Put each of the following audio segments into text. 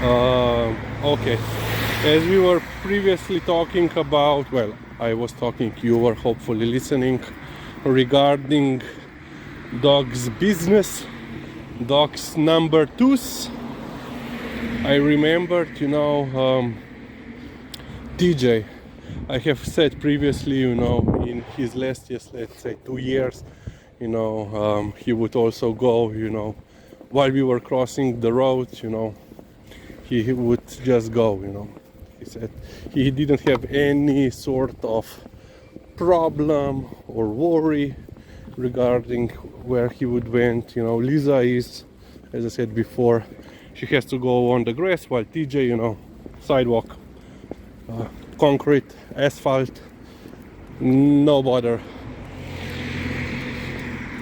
Okay, as we were previously talking about, well, I was talking, you were hopefully listening, regarding dogs business, dogs number twos. I remembered, TJ. I have said previously, in his last years, let's say 2 years, he would also go, while we were crossing the road, he would just go, He said he didn't have any sort of problem or worry regarding where he would went. Liza is, as I said before, she has to go on the grass, while TJ, sidewalk, concrete, asphalt, no bother.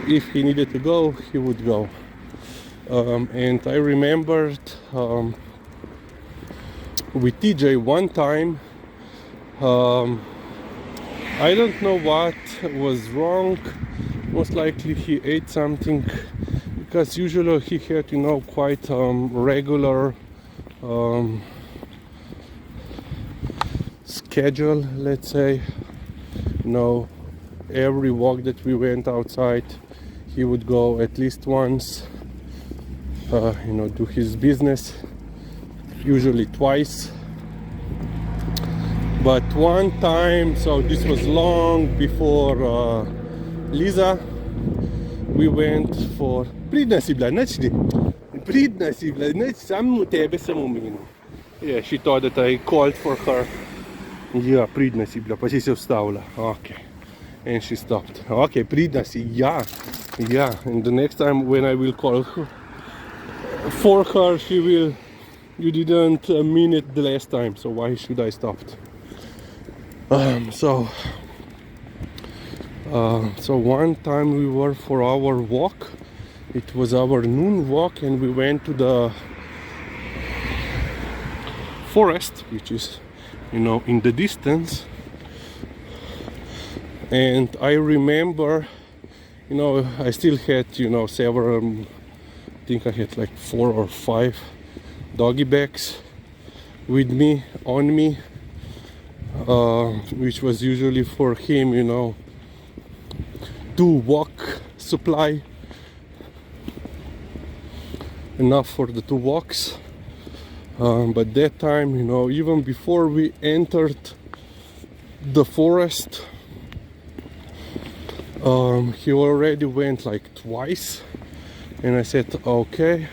If he needed to go, he would go. And I remembered with TJ one time, I don't know what was wrong. Most likely he ate something, because usually he had, quite regular schedule, let's say. Every walk that we went outside, he would go at least once, do his business, usually twice. But one time, so this was long before Liza, we went for... Pridna si bila, načni. Pridna si bila, samo tebe sem omenil. Yeah, she thought that I called for her. Yeah, pridna si bila, pa si se ustavila. Okay. And she stopped. Okay, pridna si, yeah. Yeah, and the next time when I will call her, for her, she will... You didn't mean it the last time, so why should I stop? So one time we were for our walk. It was our noon walk, and we went to the forest, which is, in the distance. And I remember, I still had, several, I think I had like 4 or 5 doggy bags with me, on me, which was usually for him, 2 walk supply, enough for the 2 walks. But that time, even before we entered the forest, he already went like twice, and I said okay.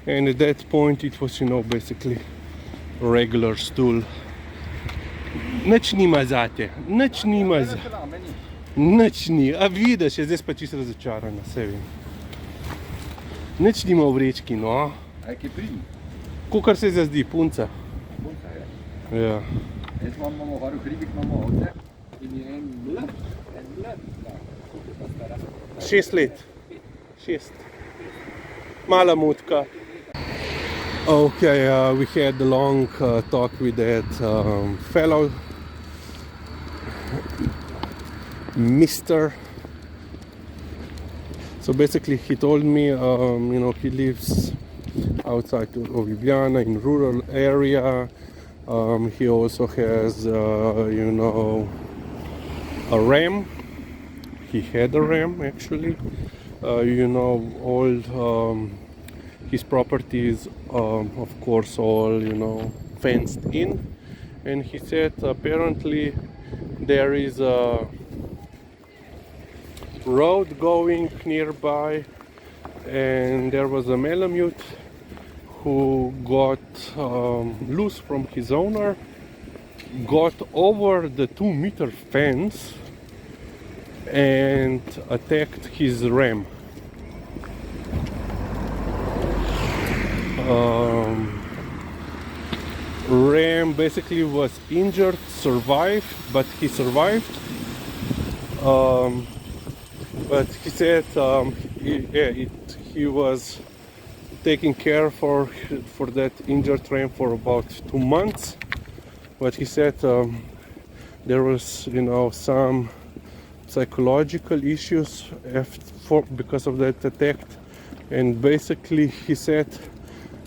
And at that point it was, basically regular stool. Nici nima zate, nici nima za... Nici ni, a vidiš, zdaj pa čisto razočarana, se vem. Nič nima v vrečki, no. Aj, ki pridem. Kakor se zazdi, punca. Punca je. Ja. Jaz imamo gor v hribih, imamo ovce in je en mlad, koliko stara? 6 let. 6. Malamutka. Okay, we had a long talk with that fellow, Mr. So basically he told me, he lives outside of Ljubljana in rural area. He also has, a ram. He had a ram, actually. All his property is, of course, all, fenced in. And he said apparently there is a road going nearby, and there was a Malamute who got loose from his owner, got over the 2-meter fence and attacked his ram. Ram basically was injured, survived, but he survived. But he said he was taking care for that injured ram for about 2 months. But he said there was, some psychological issues because of that attack, and basically he said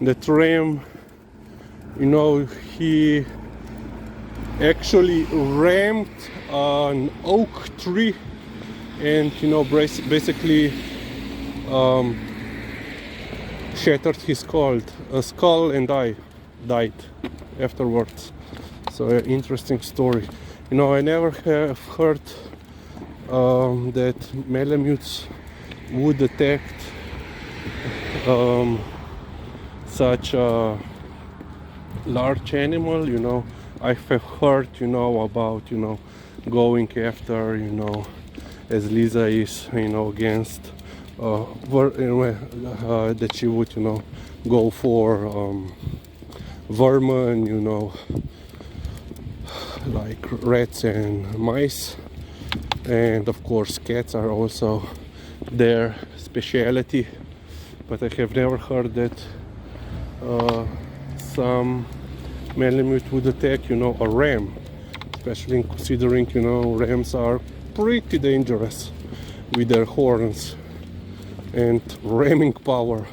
that ram You know, he actually rammed an oak tree and, you know, basically shattered his skull and died afterwards. So an interesting story. You know, I never have heard that Malamutes would attack such a large animal. You know, I have heard, you know, about, you know, going after, you know, as Liza is, you know, against that she would, you know, go for vermin, you know, like rats and mice, and of course cats are also their specialty. But I have never heard that some Malamute would attack, you know, a ram, especially considering, you know, rams are pretty dangerous with their horns and ramming power.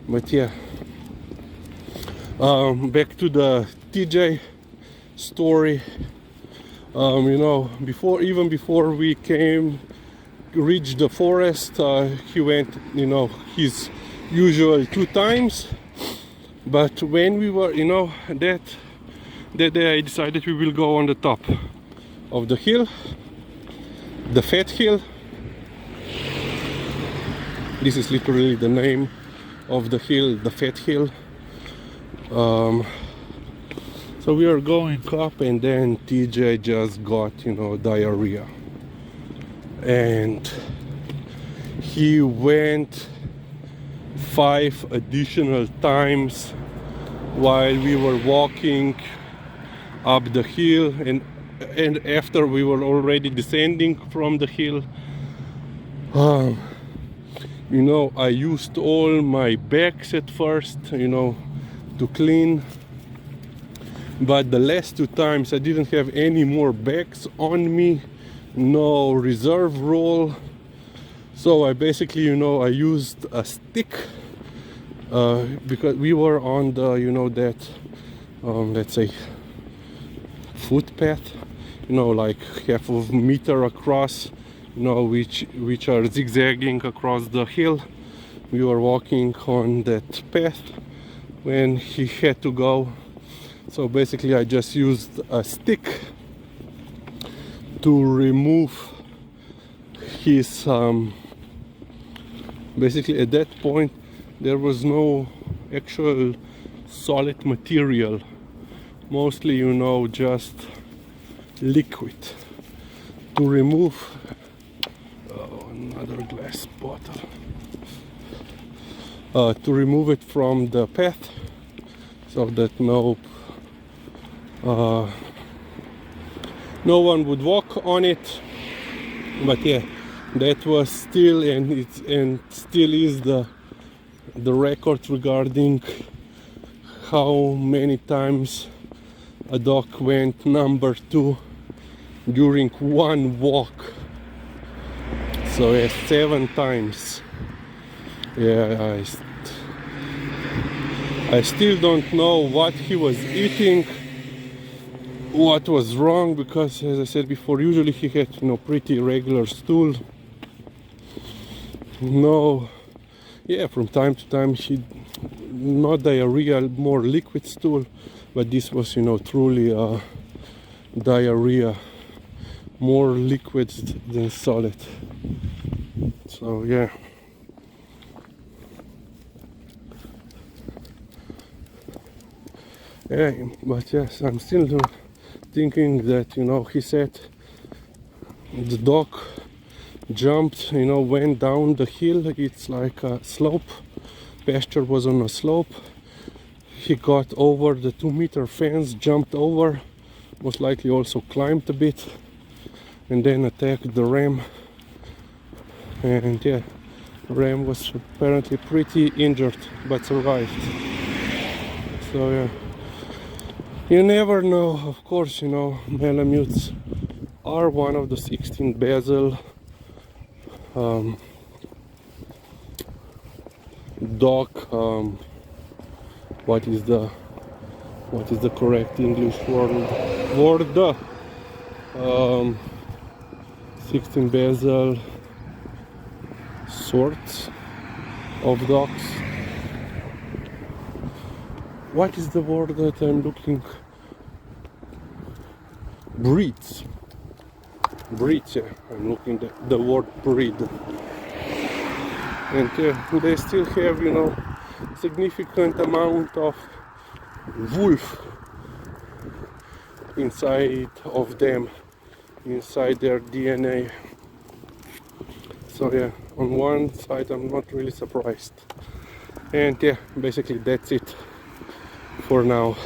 But yeah, back to the TJ story. You know, even before we reached the forest, he went, you know, his usual 2 times. But when we were, you know, that day I decided we will go on the top of the hill, the Fat Hill. This is literally the name of the hill, the Fat Hill. So we are going up, and then TJ just got, you know, diarrhea. And he went 5 additional times while we were walking up the hill, and after we were already descending from the hill. You know, I used all my bags at first, you know, to clean, but the last 2 times I didn't have any more bags on me, no reserve roll. So I basically, you know, I used a stick because we were on the, you know, that let's say footpath, you know, like half of a meter across, you know, which are zigzagging across the hill. We were walking on that path when he had to go. So basically I just used a stick to remove his basically at that point there was no actual solid material, mostly, you know, just liquid. To remove another glass bottle, to remove it from the path so that no one would walk on it. But yeah, that was still, and still is the record regarding how many times a dog went number 2 during one walk. So yeah, 7 times. Yeah, I still don't know what he was eating, what was wrong, because as I said before, usually he had, you know, pretty regular stool. No, yeah, from time to time he, not diarrhea, more liquid stool, but this was, you know, truly diarrhea, more liquid than solid. So yeah. Yeah, but yes, I'm still thinking that, you know, he said the dog jumped, you know, went down the hill. It's like a slope. Pasture was on a slope. He got over the 2-meter fence, jumped over, most likely also climbed a bit, and then attacked the ram. And yeah, the ram was apparently pretty injured, but survived. So yeah. You never know, of course, you know, Malamutes are one of the 16 basal dog, what is the what is the correct English word? 16 bezel sorts of dogs. What is the word that I'm looking? Breeds. Breeds, yeah. I'm looking at the word breed. And they still have, you know, significant amount of wolf inside of them, inside their DNA. So yeah, on one side I'm not really surprised. And yeah, basically that's it for now.